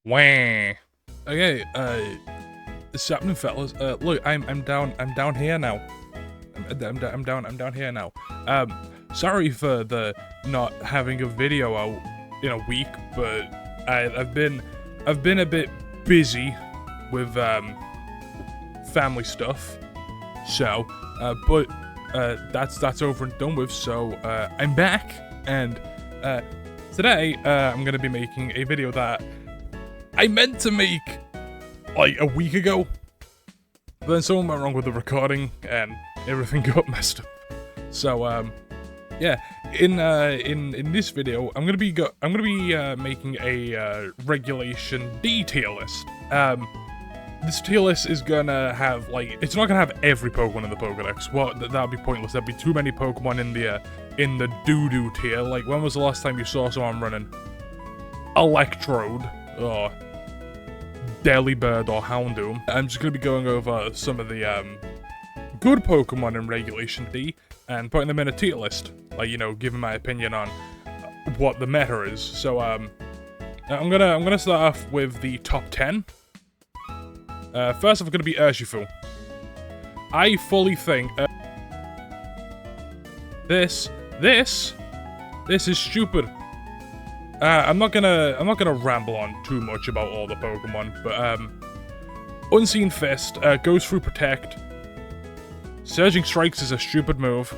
Wah. Okay, it's happening, fellas. Look, I'm down here now. I'm down here now. Sorry for the not having a video out in a week, but I've been a bit busy with family stuff. So, but that's over and done with. So I'm back, and today I'm gonna be making a video that I meant to make like a week ago, but then something went wrong with the recording and everything got messed up. So yeah, in this video I'm gonna be making a Regulation D tier list. This tier list is gonna have, like, it's not gonna have every Pokemon in the Pokedex. Well, that'd be pointless. There'd be too many Pokemon in the doo-doo tier. Like, when was the last time you saw someone running Electrode or Delibird or Houndoom? I'm just gonna be going over some of the good Pokemon in Regulation D and putting them in a tier list. Like, you know, giving my opinion on what the meta is. So I'm gonna start off with the top 10. First off, gonna be Urshifu. I fully think this is stupid. I'm not gonna ramble on too much about all the Pokemon, but Unseen Fist goes through Protect. Surging Strikes is a stupid move.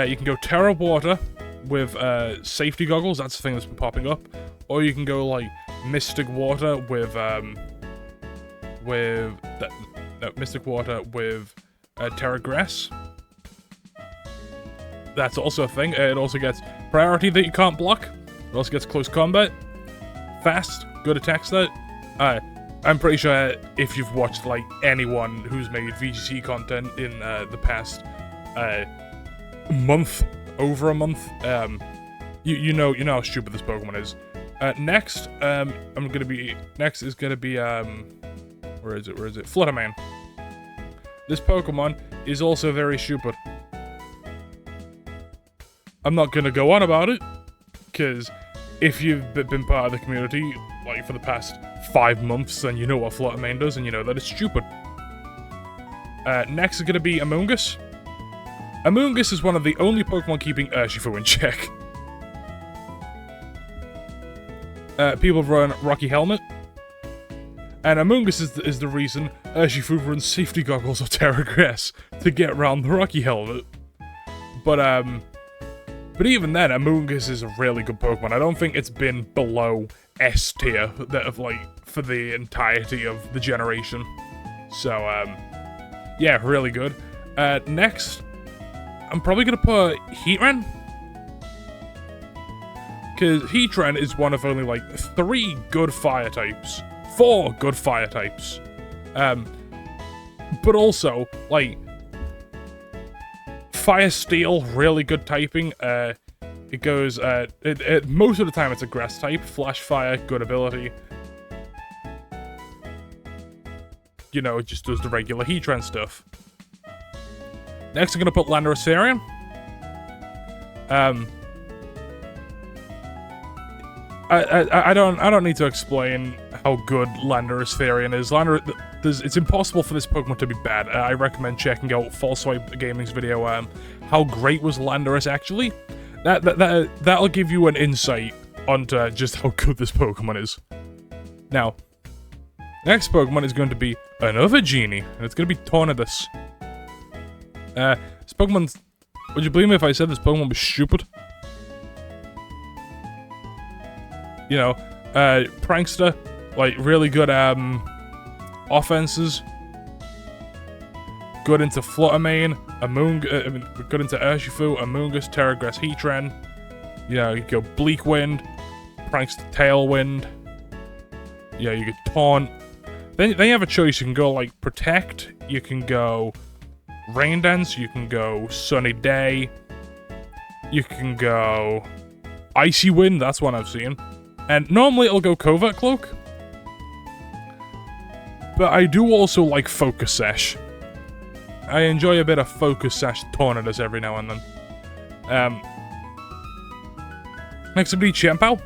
You can go Terra Water with Safety Goggles. That's the thing that's been popping up, or you can go like Mystic Water with Mystic Water with Terra Grass. That's also a thing. It also gets priority that you can't block. It also gets close combat. Fast, good attack stat. I'm pretty sure if you've watched like anyone who's made VGC content in the past month, over a month, you know how stupid this Pokemon is. Next, next is gonna be where is it? Fluttermane. This Pokemon is also very stupid. I'm not gonna go on about it, because if you've been part of the community, like, for the past 5 months, then you know what Fluttermane does, and you know that it's stupid. Next is gonna be Amoonguss. Amoonguss is one of the only Pokemon keeping Urshifu in check. People run Rocky Helmet. And Amoonguss is the reason Urshifu runs Safety Goggles or Terra Grass to get around the Rocky Helmet. But even then, Amoonguss is a really good Pokemon. I don't think it's been below S tier for the entirety of the generation. So yeah, really good. Next, I'm probably gonna put Heatran, because Heatran is one of only like 3 good fire types. 4 good fire types. But also, like, Fire Steel, really good typing. It goes, most of the time it's a grass type. Flash Fire, good ability. You know, it just does the regular Heatran stuff. Next, I'm gonna put Landorus Therian. I don't need to explain how good Landorus Therian is. It's impossible for this Pokemon to be bad. I recommend checking out False Swipe Gaming's video, how great was Landorus actually? That'll give you an insight onto just how good this Pokemon is. Now, next Pokemon is going to be another Genie, and it's going to be Tornadus. This Pokemon's... Would you believe me if I said this Pokemon was stupid? You know, Prankster, like, really good, offenses. Good into Fluttermane, good into Urshifu, Amoonguss, Terra Grass, Heatran. You know, you go Bleak Wind, Prankster, Tailwind. Yeah, you get Taunt. Then you have a choice. You can go, like, Protect. You can go Rain Dance. You can go Sunny Day. You can go Icy Wind. That's one I've seen. And normally it'll go Covert Cloak. But I do also like Focus Sash. I enjoy a bit of Focus Sash Tornadus every now and then. Next would be Chien-Pao.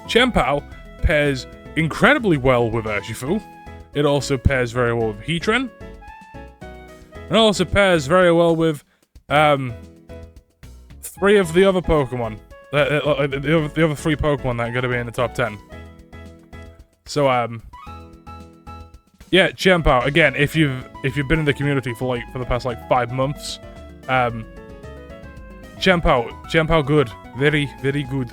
Chien-Pao pairs incredibly well with Urshifu. It also pairs very well with Heatran. It also pairs very well with 3 of the other Pokemon. The other 3 Pokemon that are gonna be in the top 10. So yeah, Chien-Pao. Again, if you've been in the community for the past 5 months, Chien-Pao good, very good.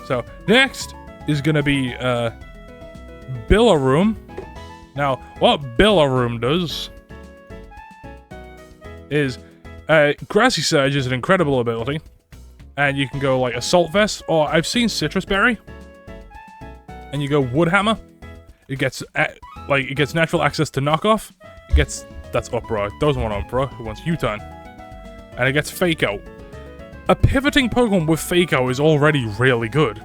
So next is gonna be Billaroom. Now, what Billaroom does is Grassy Surge is an incredible ability, and you can go like Assault Vest, or I've seen Citrus Berry, and you go Wood Hammer. It gets natural access to knockoff. That's Uproar. It doesn't want Uproar. It wants U-Turn, and it gets Fake Out. A pivoting Pokemon with Fake Out is already really good.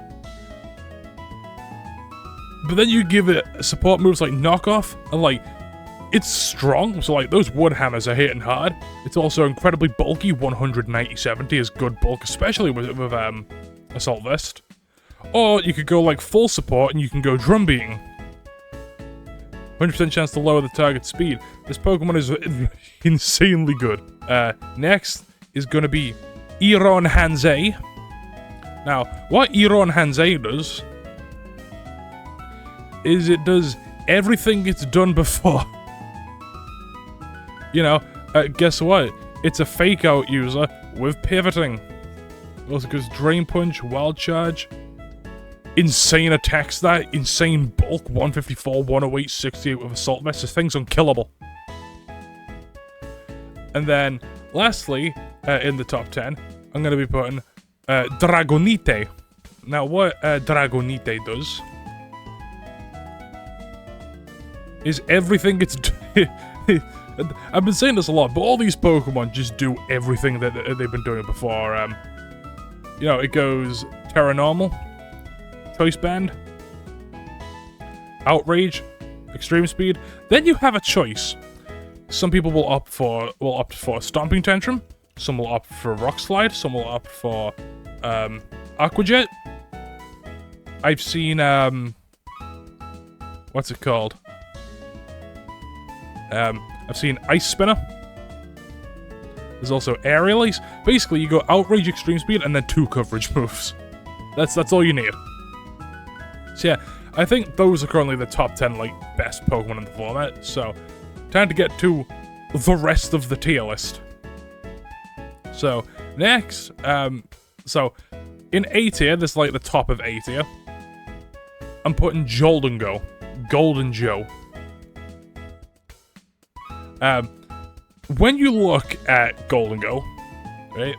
But then you give it support moves like Knockoff, and it's strong, so those Wood Hammers are hitting hard. It's also incredibly bulky, 190-70 is good bulk, especially with Assault Vest. Or you could go full support and you can go Drum Beating. 100% chance to lower the target speed. This Pokemon is insanely good. Next is going to be Iron Hanzei. Now, what Iron Hanzei does is it does everything it's done before. Guess what? It's a Fake Out user with pivoting. It also goes Drain Punch, Wild Charge, insane attack stat, insane bulk, 154, 108, 68 with Assault Vest. This thing's unkillable. And then, lastly, in the top 10, I'm going to be putting Dragonite. Now, what Dragonite does is everything it's... I've been saying this a lot, but all these Pokemon just do everything that they've been doing before. It goes Terra Normal, Choice Band, Outrage, Extreme Speed. Then you have a choice. Some people will opt for Stomping Tantrum. Some will opt for Rock Slide. Some will opt for Aqua Jet. I've seen what's it called? I've seen Ice Spinner. There's also Aerial Ace. Basically, you go Outrage, Extreme Speed, and then 2 coverage moves. That's all you need. So yeah, I think those are currently the top 10 best Pokemon in the format. So time to get to the rest of the tier list. So next, so in A tier, this is the top of A tier. I'm putting Joldengo, Golden Joe. When you look at Goldengo, right?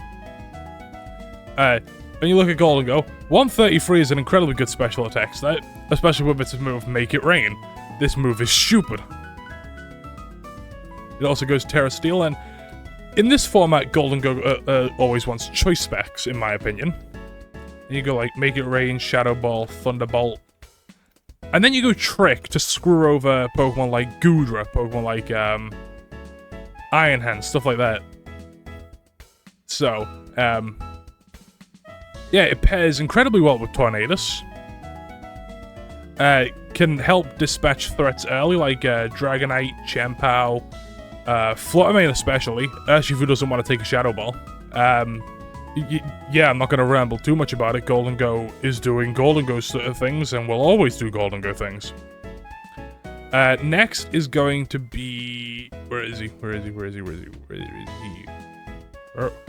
When you look at Goldengo, 133 is an incredibly good special attack stat, especially with its move Make It Rain. This move is stupid. It also goes Terra Steel, and in this format, Goldengo always wants choice specs, in my opinion. And you go Make It Rain, Shadow Ball, Thunderbolt. And then you go Trick to screw over Pokemon like Goodra, Pokemon like Iron Hand, stuff like that. So, yeah, it pairs incredibly well with Tornadus. Can help dispatch threats early, like Dragonite, Chien-Pao, Fluttermane especially. Urshifu doesn't want to take a Shadow Ball. Yeah, I'm not going to ramble too much about it. Goldengo is doing Goldengo sort of things, and will always do Goldengo things. Next is going to be... Where is he? Where is he? Where is he? Where is he? Where is he?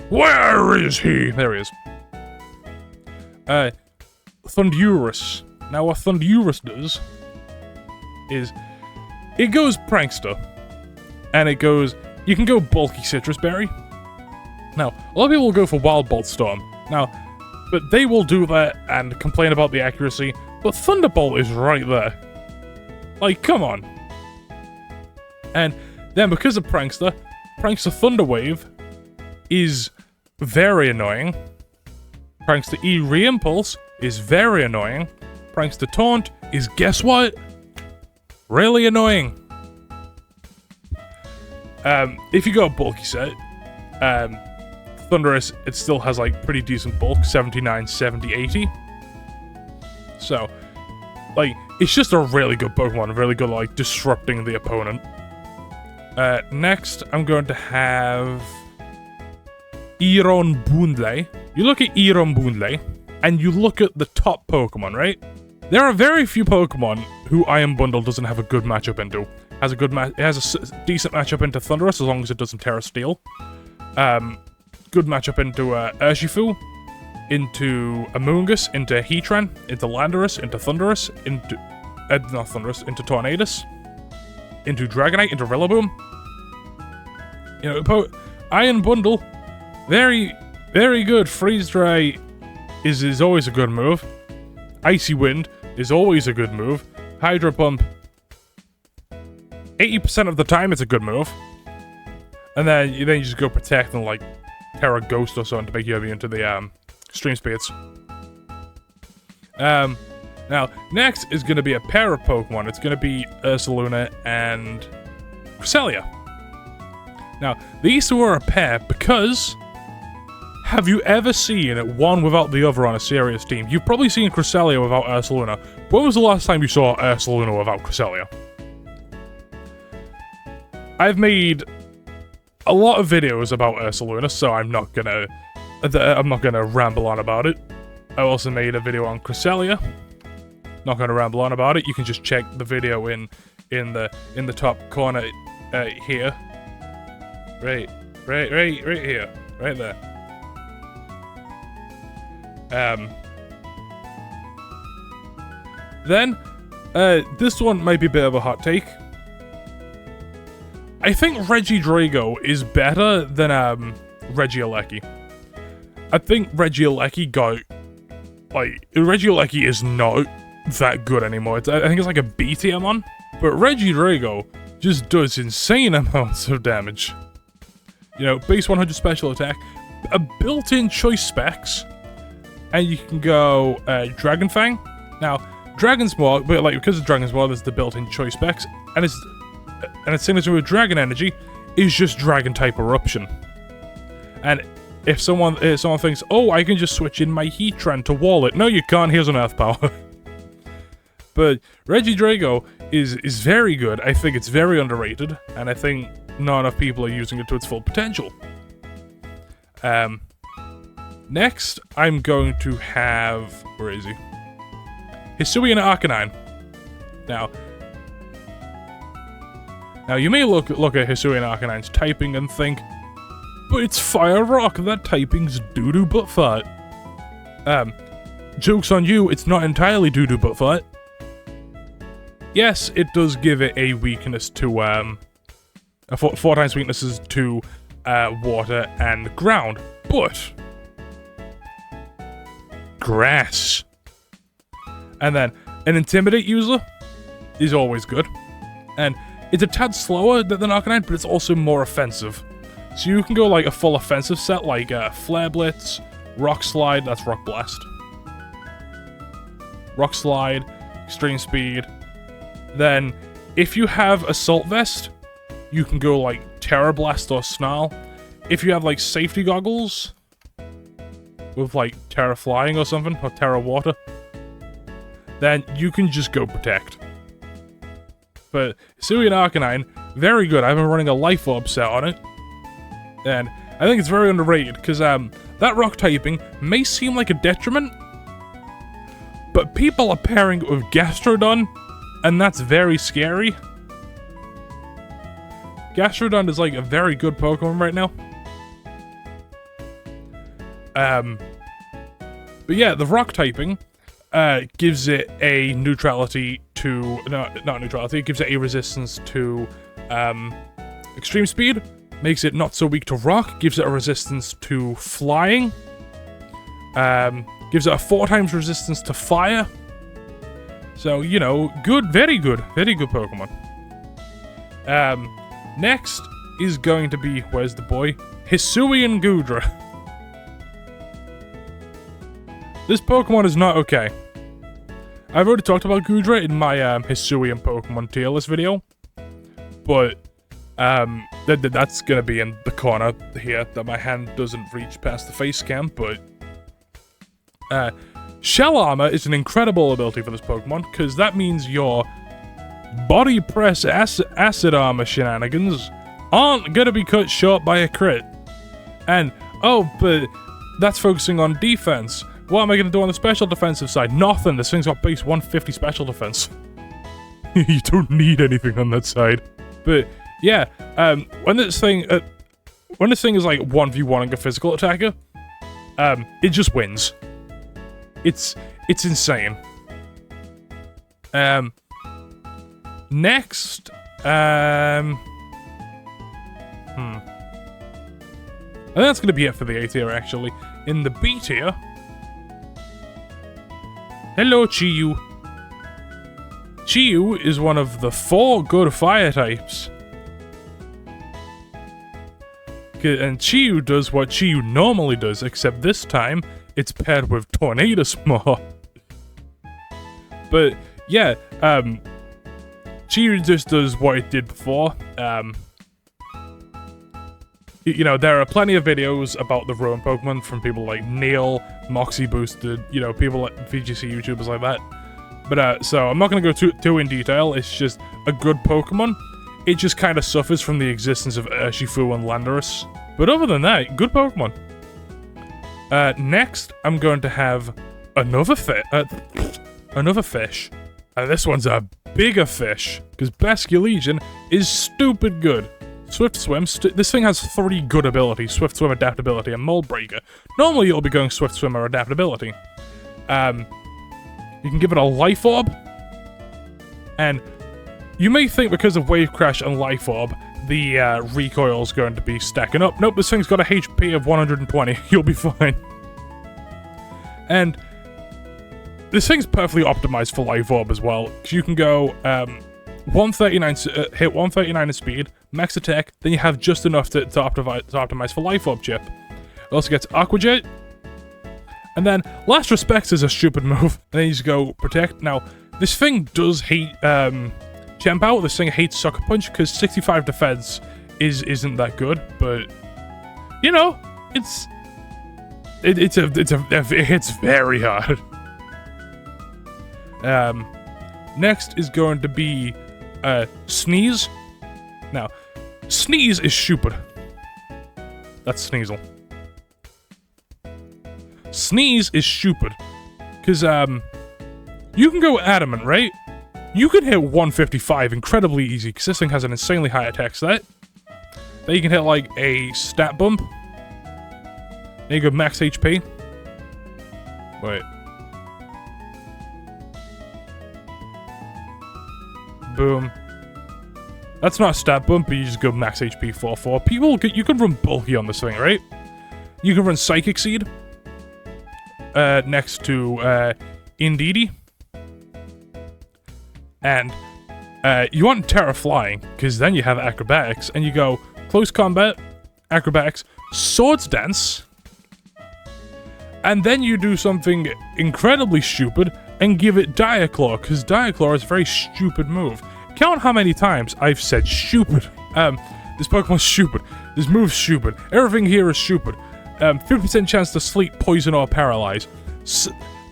Where is he? There he is. Thundurus. Now, what Thundurus does is it goes Prankster, and it goes... You can go bulky Citrus Berry. Now, a lot of people will go for Wild Bolt Storm. Now, but they will do that and complain about the accuracy, but Thunderbolt is right there. Come on. And then because of Prankster Thunder Wave is very annoying. Prankster E Reimpulse is very annoying. Prankster Taunt is, guess what? Really annoying. If you go bulky set, Thundurus, it still has like pretty decent bulk, 79, 70, 80. So, like, it's just a really good Pokemon, really good, like, disrupting the opponent. Next, I'm going to have Iron Boondley. You look at Iron Boondley, and you look at the top Pokemon, right? There are very few Pokemon who Iron Bundle doesn't have a good matchup into. It has a decent matchup into Thundurus, as long as it doesn't Terra Steel. Good matchup into Urshifu, into Amoonguss, into Heatran, into Landorus, into Thundurus, into... not Thundurus, into Tornadus, into Dragonite, into Rillaboom. You know, Iron Bundle, very, very good. Freeze Dry is always a good move. Icy Wind is always a good move. Hydro Pump, 80% of the time it's a good move. And then you just go Protect and like Terra Ghost or something to make you immune to the Stream Speeds. Now, next is going to be a pair of Pokemon. It's going to be Ursaluna and Cresselia. Now, these two are a pair because... have you ever seen one without the other on a serious team? You've probably seen Cresselia without Ursaluna. When was the last time you saw Ursaluna without Cresselia? I've made a lot of videos about Ursaluna, so I'm not gonna ramble on about it. I also made a video on Cresselia. Not gonna ramble on about it. You can just check the video in the top corner here. Right here. Right there. Then, this one might be a bit of a hot take. I think Regidrago is better than, Regieleki. I think Regieleki got, like, Regieleki is not that good anymore. I think it's like a B tier mon, but Regidrago just does insane amounts of damage. You know, base 100 special attack, a built-in choice specs, and you can go Dragon Fang. Now, Dragon's Maw, but like because of Dragon's Maw, there's the built-in choice specs, and its signature with Dragon Energy is just Dragon type Eruption. And if someone thinks, oh, I can just switch in my Heatran to wall it. No, you can't. Here's an Earth Power. But Regidrago is very good. I think it's very underrated, and I think not enough people are using it to its full potential. Next, I'm going to have... where is he? Hisuian Arcanine. Now you may look at Hisuian Arcanine's typing and think, but it's Fire Rock, that typing's doo-doo butt fart. Joke's on you, it's not entirely doo-doo butt fart. Yes, it does give it a weakness to, four times weaknesses to, water and ground, but... Grass. And then, an Intimidate user is always good. And it's a tad slower than Arcanine, but it's also more offensive. So you can go like a full offensive set, like Flare Blitz, Rock Slide, that's Rock Blast. Rock Slide, Extreme Speed. Then, if you have Assault Vest, you can go like Terra Blast or Snarl. If you have like Safety Goggles, with like Terra Flying or something, or Terra Water, then you can just go Protect. But Hisuian Arcanine, very good. I've been running a Life Orb set on it. And I think it's very underrated, because that rock typing may seem like a detriment, but people are pairing it with Gastrodon, and that's very scary. Gastrodon is like a very good Pokemon right now. But yeah, the rock typing gives it a neutrality to... no, not neutrality, it gives it a resistance to Extreme Speed, makes it not so weak to rock, gives it a resistance to flying, gives it a 4 times resistance to fire. So, you know, good, very good Pokemon. Next is going to be, where's the boy? Hisuian Goodra. This Pokemon is not okay. I've already talked about Goodra in my Hisuian Pokemon tier list video, but That's gonna be in the corner here that my hand doesn't reach past the face cam, but Shell Armor is an incredible ability for this Pokemon, because that means your body press acid armor shenanigans aren't gonna be cut short by a crit. And, oh, but that's focusing on defense. What am I gonna do on the special defensive side? Nothing. This thing's got base 150 special defense. You don't need anything on that side. But yeah, when this thing is like 1v1ing a physical attacker, it just wins. It's insane. Next, I think that's gonna be it for the A tier, actually. In the B tier, hello, Chi-Yu. Chi-Yu is one of the 4 good fire types. And Chi-Yu does what Chi-Yu normally does, except this time, it's paired with Tornadus. But, yeah, Chi-Yu just does what it did before. You know, there are plenty of videos about the Ruin Pokemon from people like Neil, Moxie Boosted, you know, people like VGC YouTubers like that. But, so I'm not going to go too in detail, it's just a good Pokemon. It just kind of suffers from the existence of Urshifu and Landorus. But other than that, good Pokemon. Next, I'm going to have another fish. This one's a bigger fish, because Basculegion is stupid good. Swift Swim, this thing has 3 good abilities, Swift Swim, Adaptability, and Mold Breaker. Normally you'll be going Swift Swim or Adaptability. You can give it a Life Orb, and you may think because of Wave Crash and Life Orb, the recoil's going to be stacking up. Nope, this thing's got a HP of 120, you'll be fine. And this thing's perfectly optimized for Life Orb as well, because you can go 139, hit 139 in speed, max attack, then you have just enough to optimize for Life Orb chip. It also gets Aqua Jet, and then Last Respects is a stupid move, and then you just go Protect. Now, this thing does hate Champ Out, this thing hates Sucker Punch, because 65 defense isn't that good, but, you know, it's very hard. Next is going to be Sneeze. Now, Sneeze is stupid. That's Sneasel. Sneeze is stupid. Because, you can go Adamant, right? You can hit 155 incredibly easy, because this thing has an insanely high attack stat. Then you can hit, like, a stat bump. Then you go max HP. Wait. Boom. That's not a stat bump, but you just go max HP 4-4. You can run bulky on this thing, right? You can run Psychic Seed. Next to, Indeedee. And, you want Terra Flying, because then you have Acrobatics, and you go Close Combat, Acrobatics, Swords Dance, and then you do something incredibly stupid and give it Diaclaw, because Diaclaw is a very stupid move. Count how many times I've said stupid. This Pokemon's stupid. This move's stupid. Everything here is stupid. 50% chance to sleep, poison, or paralyze.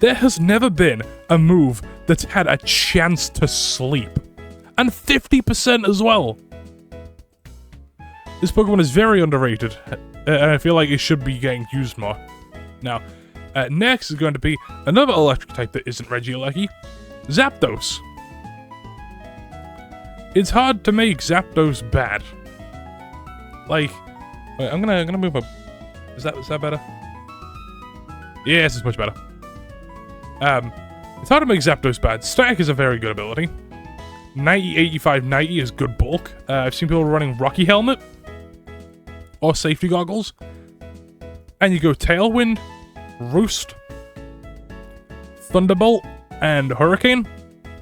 There has never been a move that's had a chance to sleep. And 50% as well. This Pokemon is very underrated, and I feel like it should be getting used more. Now, next is going to be another electric type that isn't Regieleki, Zapdos. It's hard to make Zapdos bad. Like, wait, I'm gonna move up. Is that better? Yes, it's much better. It's hard to make Zapdos bad. Static is a very good ability. 90, 85, 90 is good bulk. I've seen people running Rocky Helmet or safety goggles. And you go Tailwind, Roost, Thunderbolt, and Hurricane.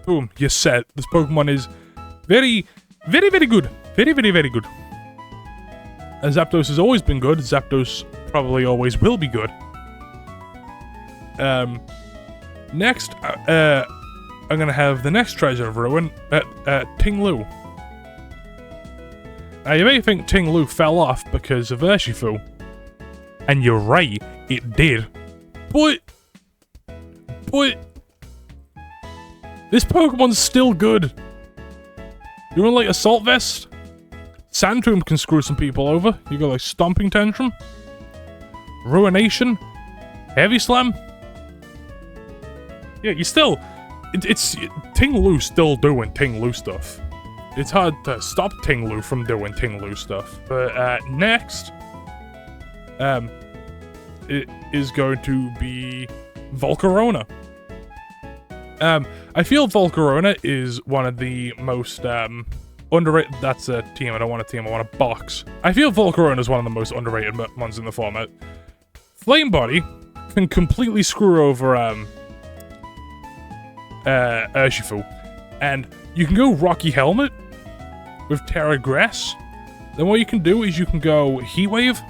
Boom, you're set. This Pokemon is very, very, very good. Very, very, very good. And Zapdos has always been good. Zapdos probably always will be good. Next, I'm gonna have the next Treasure of Ruin, Ting Lu. Now, you may think Ting Lu fell off because of Urshifu. And you're right, it did. But... this Pokemon's still good. You want like Assault Vest? Sandtomb can screw some people over. You got like Stomping Tantrum. Ruination. Heavy Slam. Yeah, you still... It's Ting Lu's still doing Ting Lu stuff. It's hard to stop Ting Lu from doing Ting Lu stuff. But next... it is going to be Volcarona. I feel Volcarona is one of the most, underrated... That's a team, I don't want a team, I want a box. I feel Volcarona is one of the most underrated ones in the format. Flame Body can completely screw over, Urshifu. And you can go Rocky Helmet with Terra Grass. Then what you can do is you can go Heat Wave.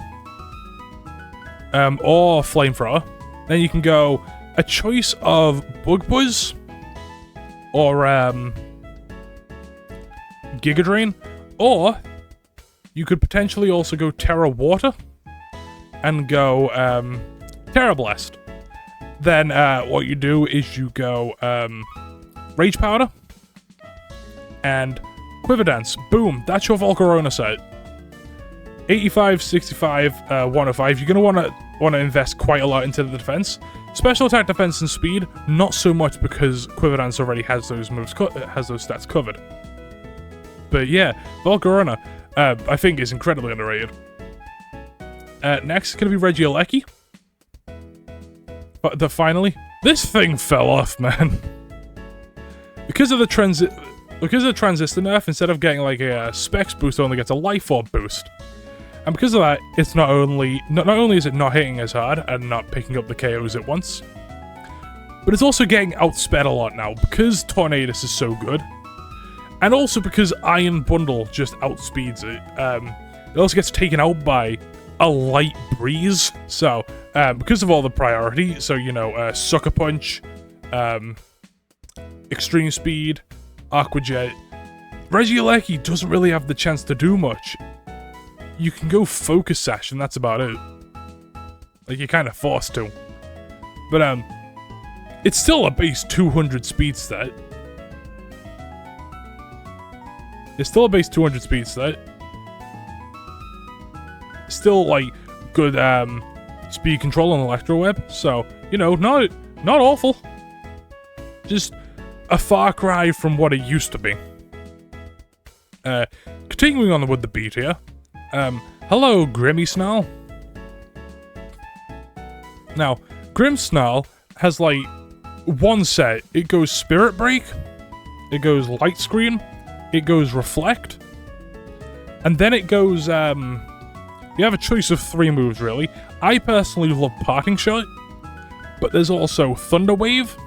Or Flamethrower. Then you can go a choice of Bug Buzz. Or, Giga Drain. Or, you could potentially also go Terra Water. And go, Terra Blast. Then, what you do is you go, Rage Powder. And Quiver Dance. Boom. That's your Volcarona set. 85, 65, 105. You're going to want to invest quite a lot into the defense. Special attack, defense, and speed, not so much because Quiver Dance already has those moves, has those stats covered. But yeah, Volcarona, I think is incredibly underrated. Next is going to be Regieleki. But finally, this thing fell off, man. Because of the transistor nerf, instead of getting like a specs boost, it only gets a life orb boost. And because of that, it's not only is it not hitting as hard and not picking up the KOs at once, but it's also getting outsped a lot now because Tornadus is so good. And also because Iron Bundle just outspeeds it. It also gets taken out by a light breeze. So, because of all the priority, so, you know, Sucker Punch, Extreme Speed, Aqua Jet, Regieleki doesn't really have the chance to do much. You can go Focus Sash, and that's about it. Like, you're kind of forced to. But, it's still a base 200 speed stat. It's still a base 200 speed stat. Still, like, good, speed control on Electro Web. So, you know, not awful. Just a far cry from what it used to be. Continuing on with the beat here. Hello, Grimmsnarl. Now, Grimmsnarl has, like, one set. It goes Spirit Break, it goes Light Screen, it goes Reflect, and then it goes, you have a choice of 3 moves, really. I personally love Parting Shot, but there's also Thunder Wave,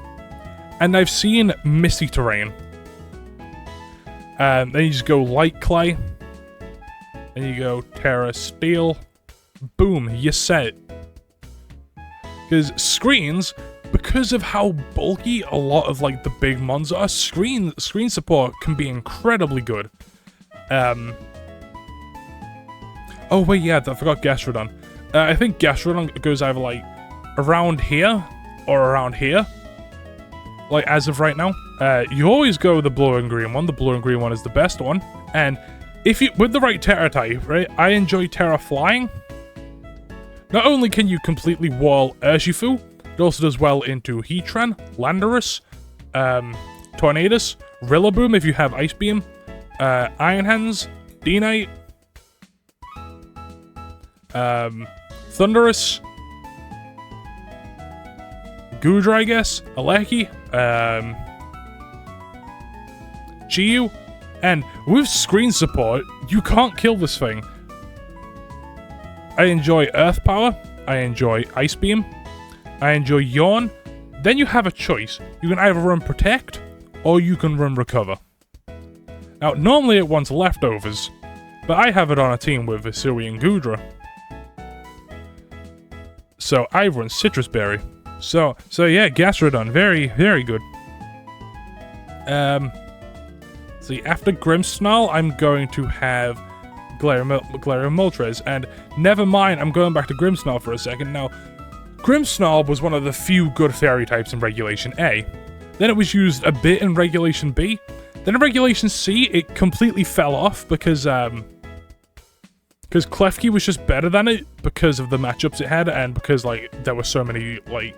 and I've seen Misty Terrain. Then you just go Light Clay, and you go Terra Steel. Boom, you're set. Because screens, because of how bulky a lot of like the big mons are, screen support can be incredibly good. Oh wait, yeah, I forgot Gastrodon. I think Gastrodon goes either like around here or around here. Like as of right now. You always go the blue and green one. The blue and green one is the best one. And if you, with the right Terra type, right, I enjoy Terra Flying. Not only can you completely wall Urshifu, it also does well into Heatran, Landorus, Tornadus, Rillaboom if you have Ice Beam, Iron Hands, D-Knight, Thunderous, Goodra, I guess, Aleki, Chiyu, and with screen support, you can't kill this thing. I enjoy Earth Power, I enjoy Ice Beam, I enjoy Yawn. Then you have a choice. You can either run Protect, or you can run Recover. Now, normally it wants leftovers, but I have it on a team with Hisui and Goodra. So I run Citrus Berry. So yeah, Gastrodon, very, very good. See, after Grimmsnarl, I'm going to have Galarian Moltres. And never mind, I'm going back to Grimmsnarl for a second. Now, Grimmsnarl was one of the few good fairy types in Regulation A. Then it was used a bit in Regulation B. Then in Regulation C, it completely fell off because Klefki was just better than it because of the matchups it had and because, like, there were so many, like...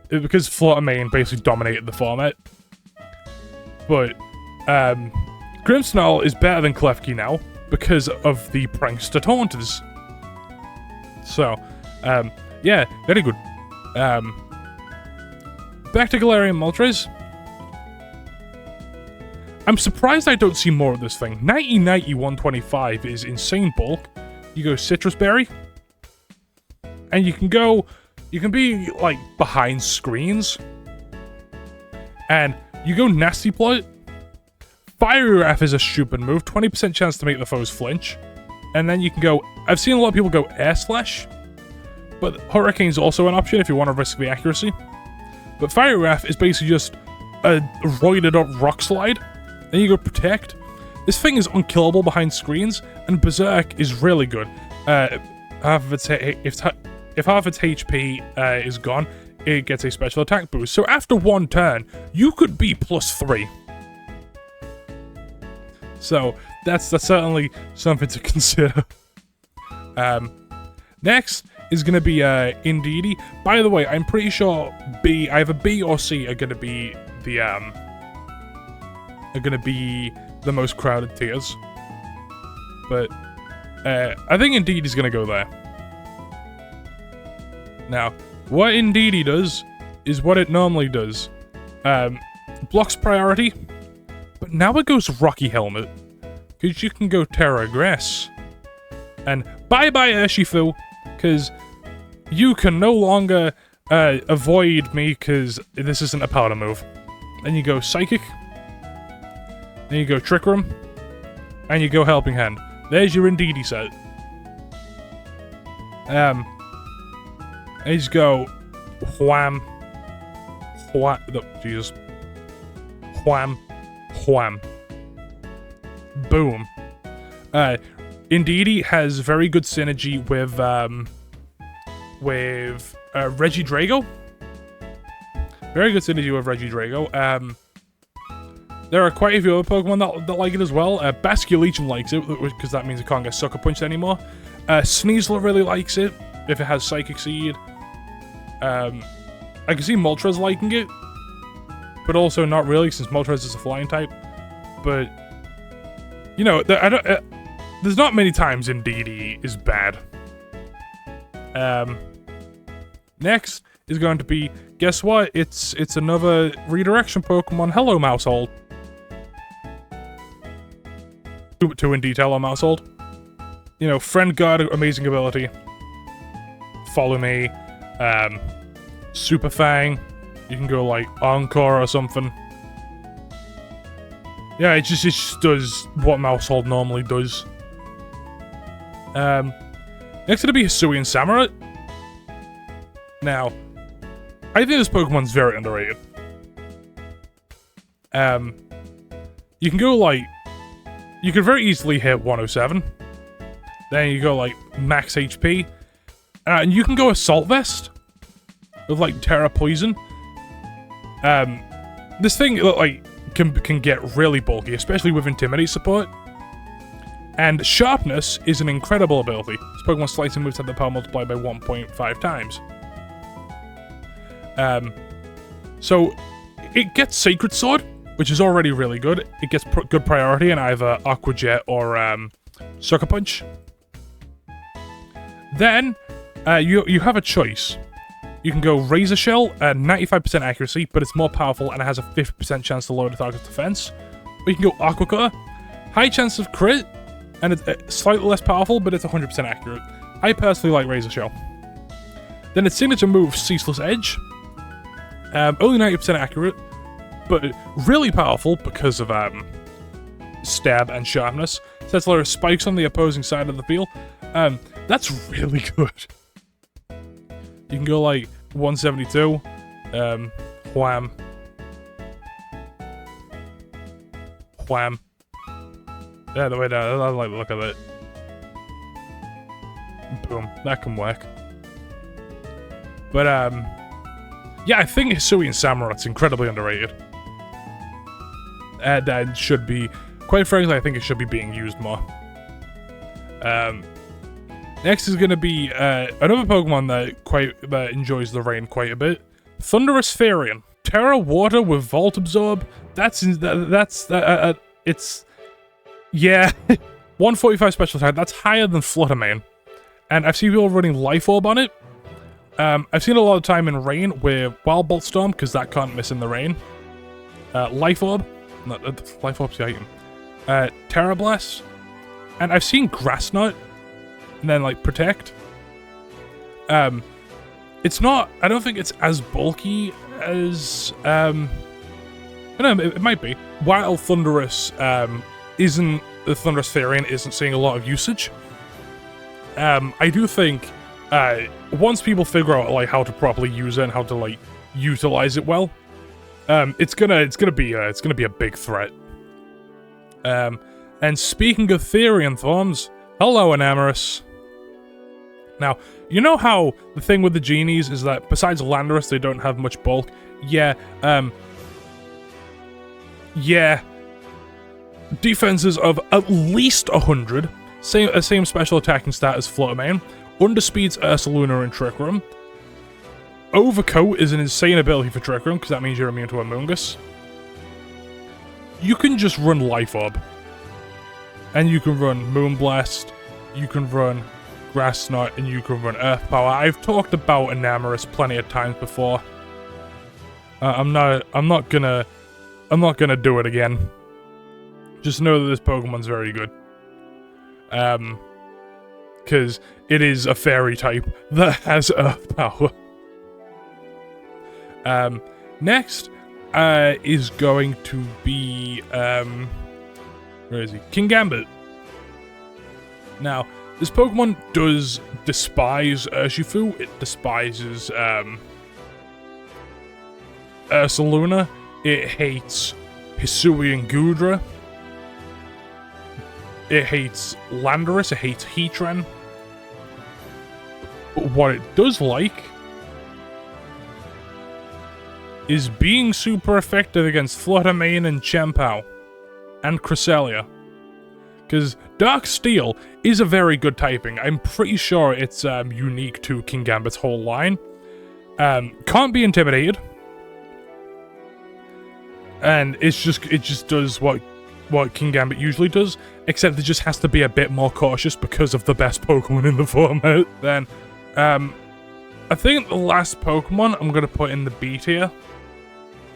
because Florida Main basically dominated the format. But, Grimmsnarl is better than Klefki now because of the Prankster Taunters. So, yeah, very good. Back to Galarian Moltres. I'm surprised I don't see more of this thing. 90-90 125 is insane bulk. You go Citrus Berry. And you can be, like, behind screens. And you go Nasty Plot. Fire Wrath is a stupid move. 20% chance to make the foes flinch. And then you can go... I've seen a lot of people go Air Slash. But Hurricane's also an option if you want to risk the accuracy. But Fire Wrath is basically just a roided up Rock Slide. Then you go Protect. This thing is unkillable behind screens, and Berserk is really good. If half of its HP is gone, it gets a special attack boost. So after one turn, you could be +3. So that's certainly something to consider. Next is going to be Indeedee. By the way, I'm pretty sure either B or C are going to be the most crowded tiers. But I think Indeedee is going to go there. Now, what Indeedee does is what it normally does. Blocks priority, but now it goes Rocky Helmet. Because you can go Terra Grass. And bye-bye Urshifu, because you can no longer avoid me, because this isn't a powder move. Then you go Psychic. Then you go Trick Room. And you go Helping Hand. There's your Indeedee set. And you just go Wham. Wham. Oh, Jesus. Wham. Wham. Boom. Indeedee has very good synergy with Regidrago. Very good synergy with Regidrago. There are quite a few other Pokemon that like it as well. Basculegion likes it, because that means it can't get Sucker Punched anymore. Sneasel really likes it, if it has Psychic Seed. I can see Moltres liking it, but also not really, since Moltres is a flying type. But, you know, there's not many times Indeedee is bad. Next is going to be, guess what? It's another redirection Pokemon. Hello, Mousehold. Too in detail on Mousehold. You know, Friend Guard, amazing ability. Follow Me. Super Fang. You can go like Encore or something. Yeah, it just does what Mousehold normally does. Next it'll be Hisuian Samurott. Now, I think this Pokemon's very underrated. You can go like... You could very easily hit 107. Then you go like max HP. And you can go Assault Vest. With like Terra Poison. This thing like can get really bulky, especially with Intimidate support. And Sharpness is an incredible ability. This Pokemon's slicing moves have the power multiplied by 1.5 times. So it gets Sacred Sword, which is already really good. It gets good priority in either Aqua Jet or Sucker Punch. Then you have a choice. You can go Razor Shell at 95% accuracy, but it's more powerful and it has a 50% chance to lower the target's defense. Or you can go Aqua Cutter, high chance of crit, and it's slightly less powerful, but it's 100% accurate. I personally like Razor Shell. Then its signature move, Ceaseless Edge. Only 90% accurate, but really powerful because of Stab and Sharpness. Sets a lot of spikes on the opposing side of the field. That's really good. You can go like 172, Wham. Wham. Yeah, the way down. I like the look of it. Boom. That can work. But, yeah, I think Hisuian Samurott's incredibly underrated. That should be, quite frankly, I think it should be being used more. Next is going to be another Pokemon that enjoys the rain quite a bit. Thunderous Therian. Terra Water with Volt Absorb. It's, yeah, 145 special attack. That's higher than Flutter Mane. And I've seen people running Life Orb on it. I've seen a lot of time in rain with Wild Bolt Storm, because that can't miss in the rain. Life Orb. Life Orb's the item. Terra Blast. And I've seen Grass Knot. And then, like, Protect. It's not... I don't think it's as bulky as... I don't know, it might be. While Thunderous isn't... The Thunderous Therian isn't seeing a lot of usage. I do think... once people figure out, like, how to properly use it and how to, like, utilize it well, it's gonna be a big threat. And speaking of Therian forms, hello, Enamorous. Now, you know how the thing with the genies is that besides Landorus, they don't have much bulk? Yeah, yeah. Defenses of at least 100, same special attacking stat as Flutter Mane, underspeeds Ursaluna and Trick Room. Overcoat is an insane ability for Trick Room, because that means you're immune to Amoonguss. You can just run Life Orb. And you can run Moonblast, you can run Grass Knot, and you can run Earth Power. I've talked about Enamorous plenty of times before. I'm not gonna do it again. Just know that this Pokemon's very good. Because it is a fairy type that has Earth Power. Next is going to be where is he? Kingambit. Now, this Pokemon does despise Urshifu. It despises Ursaluna. It hates Hisuian Gudra. It hates Landorus. It hates Heatran. But what it does like is being super effective against Flutter Mane and Chempao. And Cresselia. Because Dark Steel is a very good typing. I'm pretty sure it's unique to Kingambit's whole line. Can't be intimidated. And it just does what Kingambit usually does, except it just has to be a bit more cautious because of the best Pokemon in the format. Then, I think the last Pokemon I'm going to put in the B tier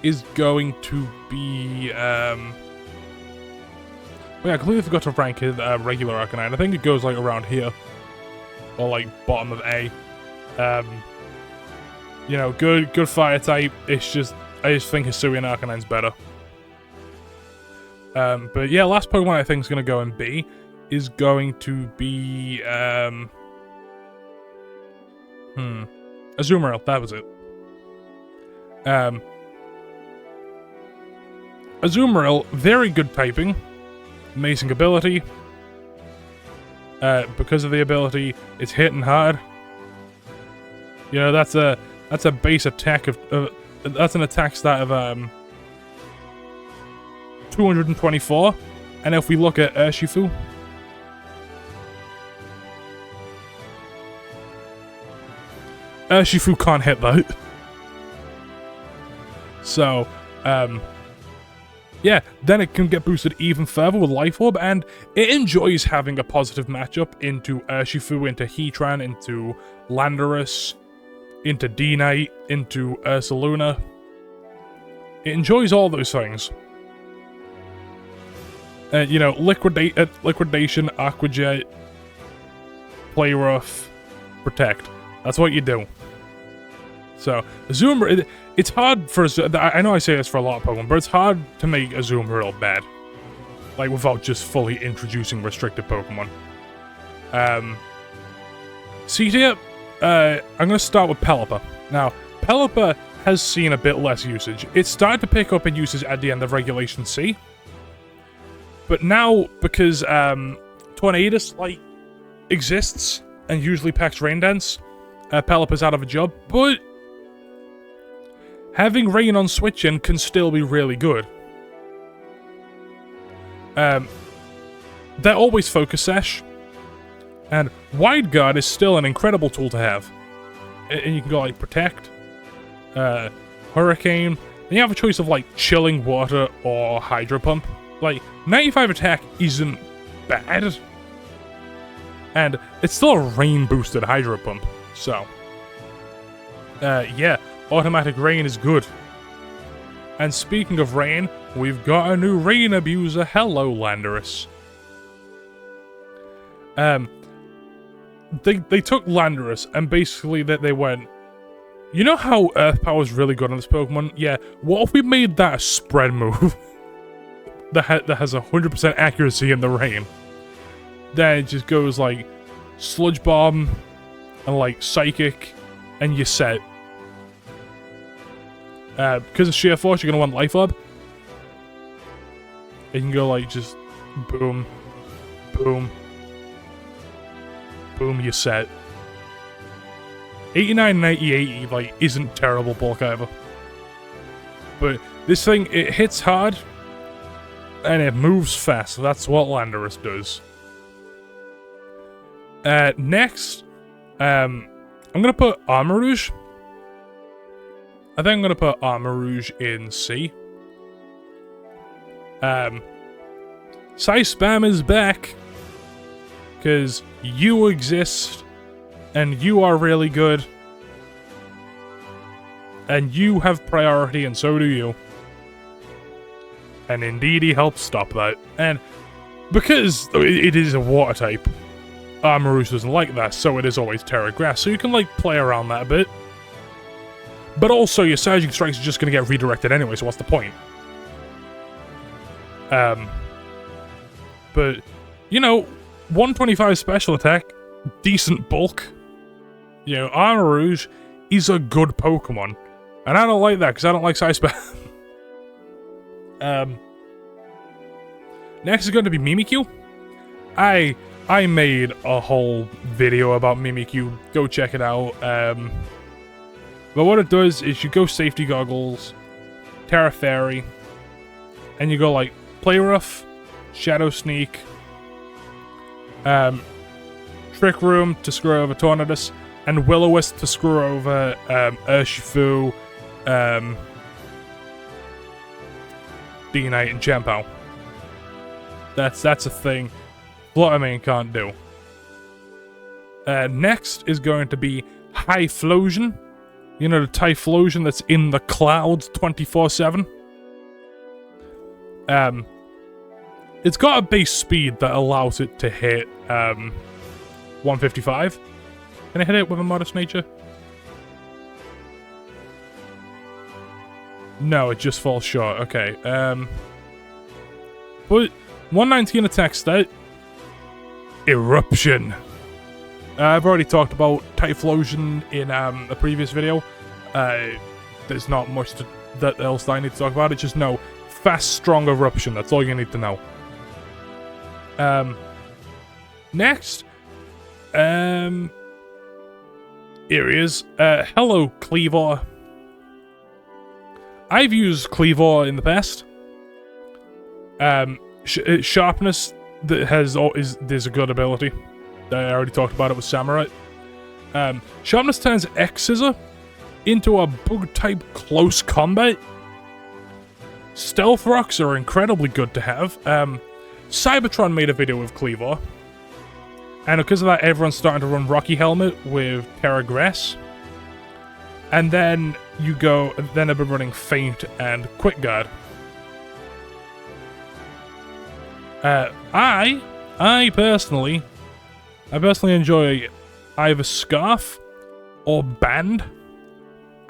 is going to be, oh yeah, I completely forgot to rank it regular Arcanine. I think it goes like around here. Or like bottom of A. You know, good fire type. It's just, I just think Hisuian Arcanine's better. But yeah, last Pokemon I think is going to go in B is going to be, Azumarill, that was it. Azumarill, very good typing. Amazing ability. Because of the ability, it's hitting hard. You know, that's a base attack of that's an attack stat of 224. And if we look at Urshifu, Urshifu can't hit that. So, yeah, then it can get boosted even further with Life Orb, and it enjoys having a positive matchup into Urshifu, into Heatran, into Landorus, into D-Knight, into Ursaluna. It enjoys all those things. You know, Liquidation, Aqua Jet, Play Rough, Protect. That's what you do. So, Azumarill, it's hard for... I know I say this for a lot of Pokemon, but it's hard to make Azumarill bad. Like, without just fully introducing restricted Pokemon. C tier, I'm going to start with Pelipper. Now, Pelipper has seen a bit less usage. It started to pick up in usage at the end of Regulation C. But now, because Tornadus, like, exists and usually packs Rain Dance, Pelipper's out of a job, but having Rain on switching can still be really good. They're always Focus Sash, and Wide Guard is still an incredible tool to have. And you can go, like, Protect, Hurricane, and you have a choice of, like, Chilling Water or Hydro Pump. Like, 95 attack isn't bad, and it's still a rain-boosted Hydro Pump, so... yeah, automatic Rain is good. And speaking of Rain, we've got a new Rain Abuser. Hello, Landorus. They took Landorus, and basically they went, you know how Earth Power is really good on this Pokemon? Yeah, what if we made that a spread move? that has 100% accuracy in the Rain. Then it just goes like Sludge Bomb and like Psychic, and you're set. Because of Sheer Force, you're gonna want Life Orb. You can go like just boom, boom, boom, you're set. 89 and 80 like isn't terrible bulk either. But this thing, it hits hard and it moves fast. That's what Landorus does. Next, I'm gonna put Armarouge. I think I'm gonna put Armarouge in C. Spam is back because you exist and you are really good and you have priority and so do you. And indeed he helps stop that. And because it is a water type, Armarouge doesn't like that, so it is always Terra Grass, so you can like play around that a bit. But also, your Surging Strikes are just going to get redirected anyway, so what's the point? But, you know, 125 special attack, decent bulk. You know, Armarouge is a good Pokemon. And I don't like that, because I don't like Spam. Next is going to be Mimikyu. I made a whole video about Mimikyu. Go check it out. But what it does is you go Safety Goggles, Terra Fairy, and you go like Play Rough, Shadow Sneak, Trick Room to screw over Tornadus, and Will-O-Wisp to screw over Urshifu, D-Knight, and Chien-Pao. That's a thing Fluttermane can't do. Next is going to be Typhlosion. You know, the Typhlosion that's in the clouds 24/7? It's got a base speed that allows it to hit 155. Can I hit it with a Modest Nature? No, it just falls short. Okay. But 119 attack stat. Eruption. I've already talked about Typhlosion in a previous video. There's not much else that I need to talk about. It's just no fast, strong Eruption. That's all you need to know. Next, here he is. Hello, Cleavor. I've used Cleavor in the past. Sharpness that there's a good ability. I already talked about it with Samurai. Sharpness turns X-Scissor into a bug-type close combat. Stealth Rocks are incredibly good to have. Cybertron made a video with Cleavor. And because of that, everyone's starting to run Rocky Helmet with Terra Grass. And then I've been running Feint and Quick Guard. I personally enjoy either Scarf or Band.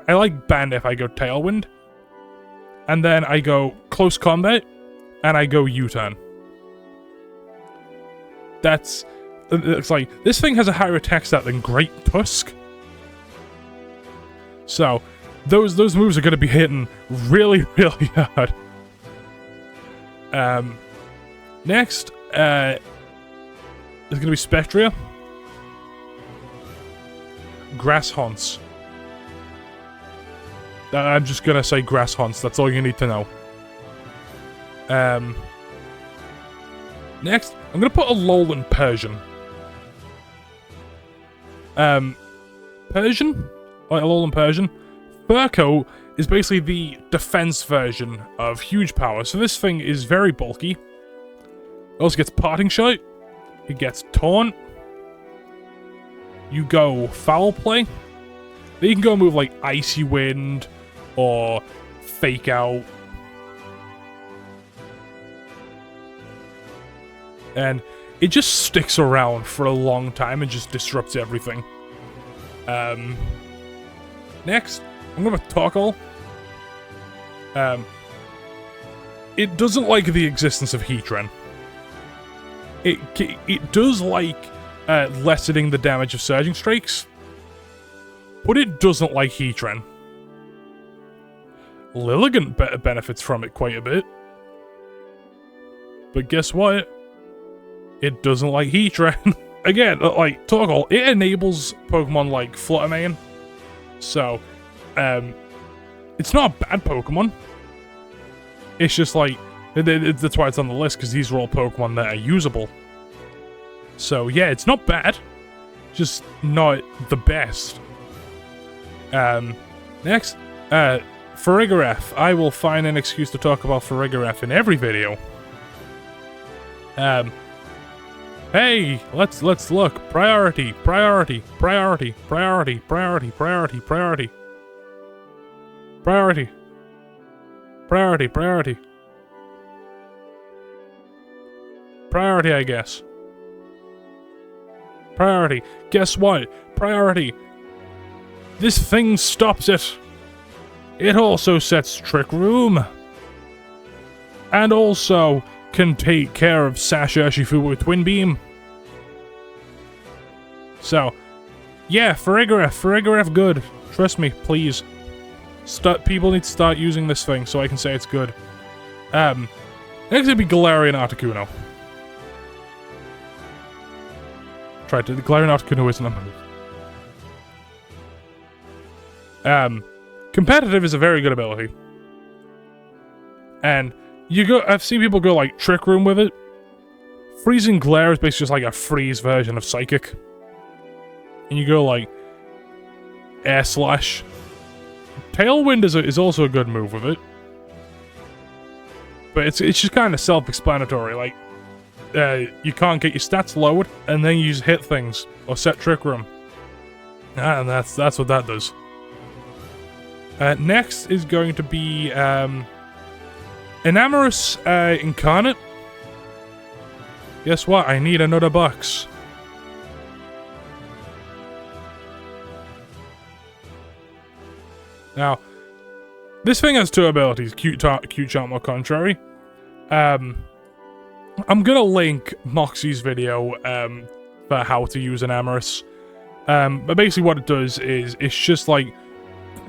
I like Band if I go Tailwind. And then I go Close Combat, and I go U-Turn. It's like, this thing has a higher attack stat than Great Tusk. So, those moves are going to be hitting really, really hard. Next, there's gonna be Spectria. Grass Haunts. I'm just gonna say Grass Haunts, that's all you need to know. Next, I'm gonna put a Alolan Persian. Persian? Like Alolan Persian? Fur Coat is basically the defense version of Huge Power, so this thing is very bulky. It also gets Parting Shot. It gets Taunt. You go Foul Play. Then you can go move like Icy Wind or Fake Out. And it just sticks around for a long time and just disrupts everything. Next, I'm gonna Torkoal. It doesn't like the existence of Heatran. It does like lessening the damage of Surging Strikes, but it doesn't like Heatran. Lilligant benefits from it quite a bit. But guess what? It doesn't like Heatran. Again, like, Torkoal, it enables Pokemon like Flutter Mane. So, it's not a bad Pokemon. It's just like, that's why it's on the list, because these are all Pokemon that are usable. So, yeah, it's not bad. Just not the best. Next, Farigiraf. I will find an excuse to talk about Farigiraf in every video. Hey, let's look. Priority, priority, priority, priority, priority, priority, priority. Priority. Priority, priority. Priority, I guess. Priority. Guess what? Priority. This thing stops it. It also sets Trick Room. And also can take care of Sash Urshifu with Twin Beam. So, yeah, Farigiraf good. Trust me, please. People need to start using this thing so I can say it's good. Next it'd be Galarian Articuno. Tried to. The Galarian Articuno isn't a move. Competitive is a very good ability. And I've seen people go like Trick Room with it. Freezing Glare is basically just like a freeze version of Psychic. And you go like Air Slash. Tailwind is also a good move with it. But it's just kind of self-explanatory. Like, you can't get your stats lowered, and then you just hit things or set Trick Room. And that's what that does. Next is going to be Enamorous Incarnate. Guess what? I need another box. Now, this thing has two abilities, Cute Charm or Contrary. I'm gonna link Moxie's video for how to use Enamorous. But basically what it does is, it's just like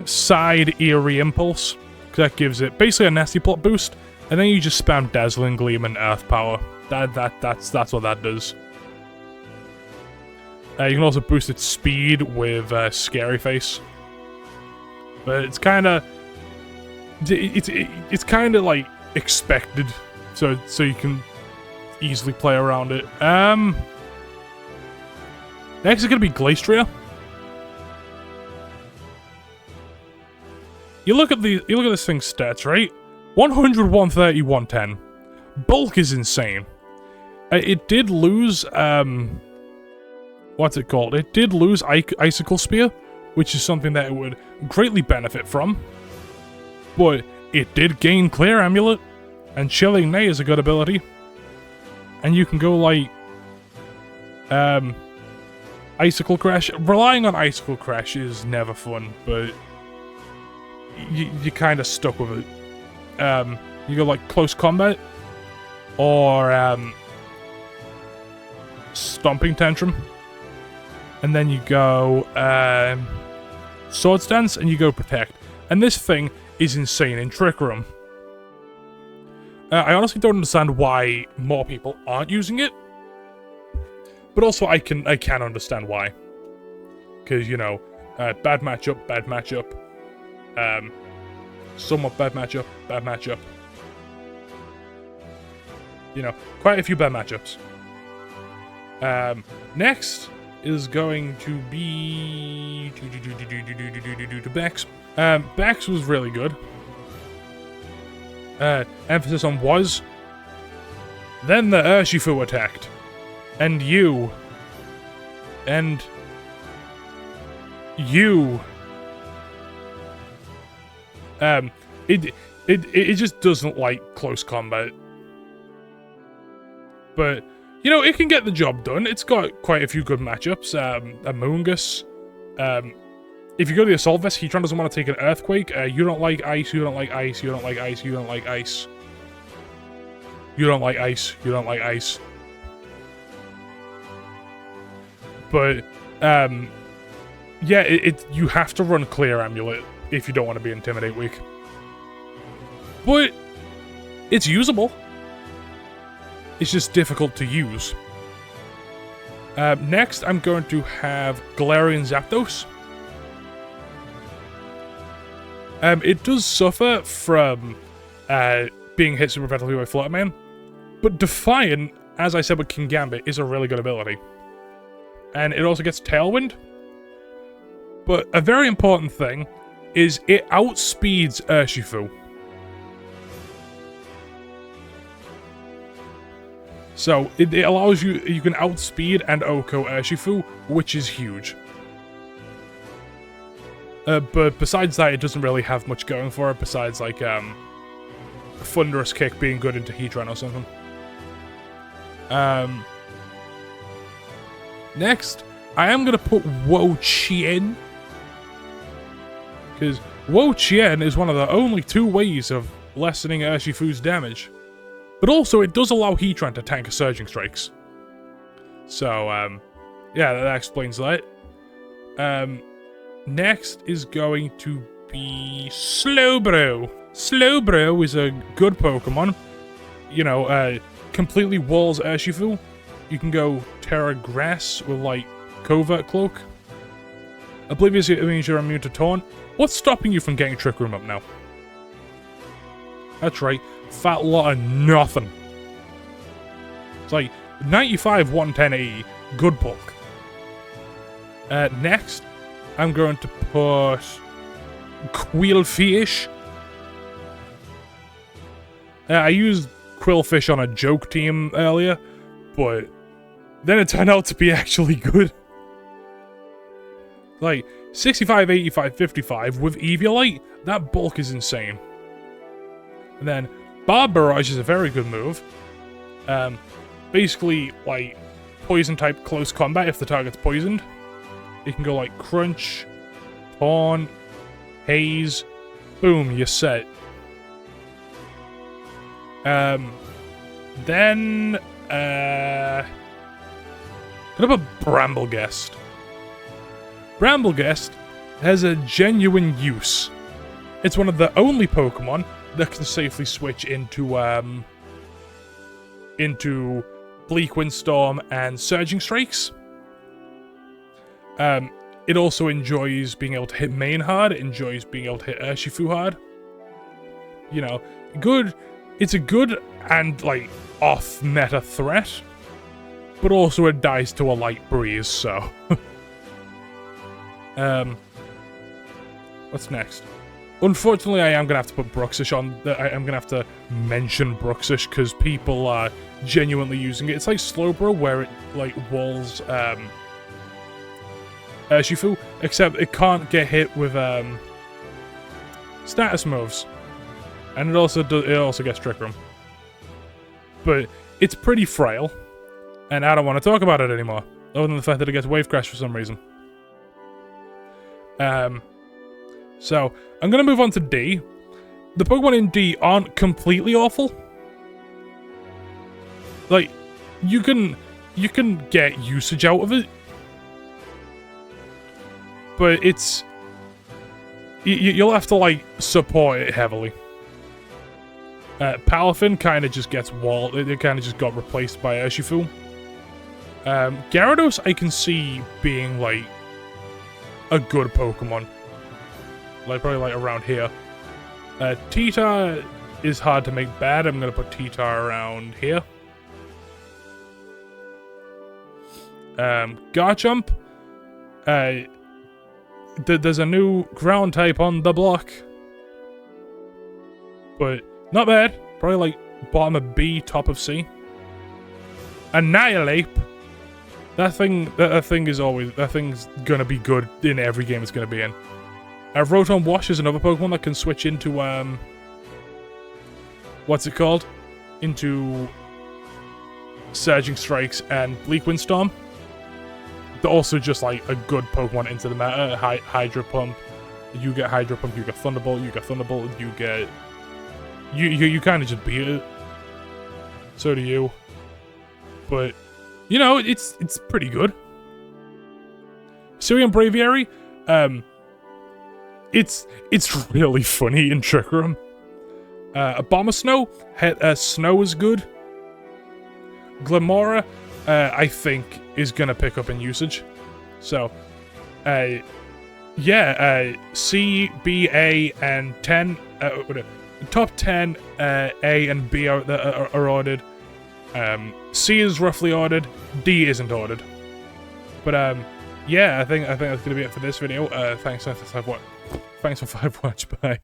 side Eerie Impulse. That gives it basically a Nasty Plot boost, and then you just spam Dazzling Gleam and Earth Power. That's what that does. You can also boost its speed with Scary Face. But it's kind of it's kind of like expected, so you can easily play around it. Next is gonna be Glastrier. You look at this thing's stats, right? 100, 130, 110. Bulk is insane. It did lose what's it called? It did lose Icicle Spear, which is something that it would greatly benefit from. But it did gain Clear Amulet, and Chilling Neigh is a good ability. And you can go like Icicle Crash. Relying on Icicle Crash is never fun, but you kind of stuck with it. You go like Close Combat, or Stomping Tantrum, and then you go Swords Dance, and you go Protect. And this thing is insane in Trick Room. I honestly don't understand why more people aren't using it. But also, I can understand why. Because, you know, bad matchup. Somewhat bad matchup. You know, quite a few bad matchups. Next is going to be Bex. Bex was really good. Emphasis on was. Then the Urshifu attacked. And you. And you. It just doesn't like close combat. But, you know, it can get the job done. It's got quite a few good matchups. Amoongus. If you go to the Assault Vest, Heatran doesn't want to take an Earthquake. You don't like ice, you don't like ice, you don't like ice, you don't like ice. You don't like ice, you don't like ice. But, yeah, you have to run Clear Amulet if you don't want to be Intimidate weak. But, it's usable. It's just difficult to use. Next, I'm going to have Galarian Zapdos. It does suffer from being hit super effectively by Flutter Mane, but Defiant, as I said with King Gambit, is a really good ability. And it also gets Tailwind. But a very important thing is it outspeeds Urshifu. So, it allows you can outspeed and OHKO Urshifu, which is huge. But besides that, it doesn't really have much going for it, besides, like, Thunderous Kick being good into Heatran or something. Next, I am going to put Wo-Chien. Because Wo-Chien is one of the only two ways of lessening Urshifu's damage. But also, it does allow Heatran to tank Surging Strikes. So, yeah, that explains that. Next is going to be Slowbro. Slowbro is a good Pokemon. You know, completely walls Urshifu. You can go Terra Grass with, like, Covert Cloak. Oblivious means you're immune to Taunt. What's stopping you from getting Trick Room up now? That's right. Fat lot of nothing. It's like 95, 110, 80. Good bulk. Next, I'm going to put Quillfish. I used Quillfish on a joke team earlier, but then it turned out to be actually good. Like, 65, 85, 55 with Eviolite, that bulk is insane. And then Barb Barrage is a very good move. Basically, like, poison-type close combat if the target's poisoned. You can go like Crunch, Taunt, Haze, boom, you're set. Then, gonna put Bramblegest. Bramblegest has a genuine use. It's one of the only Pokemon that can safely switch into Bleak Windstorm and Surging Strikes. It also enjoys being able to hit main hard. It enjoys being able to hit Urshifu hard. You know, good. It's a good and, like, off-meta threat. But also it dies to a light breeze, so... What's next? Unfortunately, I am going to have to put Bruxish on. I'm going to have to mention Bruxish because people are genuinely using it. It's like Slowbro, where it, like, walls, Urshifu, except it can't get hit with, status moves. And it also gets Trick Room. But it's pretty frail, and I don't want to talk about it anymore, other than the fact that it gets Wave Crash for some reason. So, I'm going to move on to D. The Pokemon in D aren't completely awful. Like, you can get usage out of it. But it's... You'll have to, like, support it heavily. Palafin kind of just gets walled. It kind of just got replaced by Urshifu. Gyarados I can see being, like, a good Pokemon. Like, probably, like, around here. Tita is hard to make bad. I'm going to put Tita around here. Garchomp. There's a new ground type on the block. But not bad. Probably like bottom of B, top of C. Annihilate. That thing's gonna be good in every game it's gonna be in. Rotom Wash is another Pokemon that can switch into what's it called? Into Surging Strikes and Bleak Wind Storm. They're also just like a good Pokemon into the meta. Hydro Pump. You get Hydro Pump, you get Thunderbolt, you get Thunderbolt, you get... You kind of just beat it. So do you. But, you know, it's pretty good. Sirian Braviary, it's really funny in Trick Room. Abomasnow, Snow is good. Glamora, I think, is gonna pick up in usage. So, yeah, C, B, A, and 10, top 10, A and B are ordered. C is roughly ordered. D isn't ordered. But, yeah, I think that's gonna be it for this video. Thanks for 5 watch. Bye.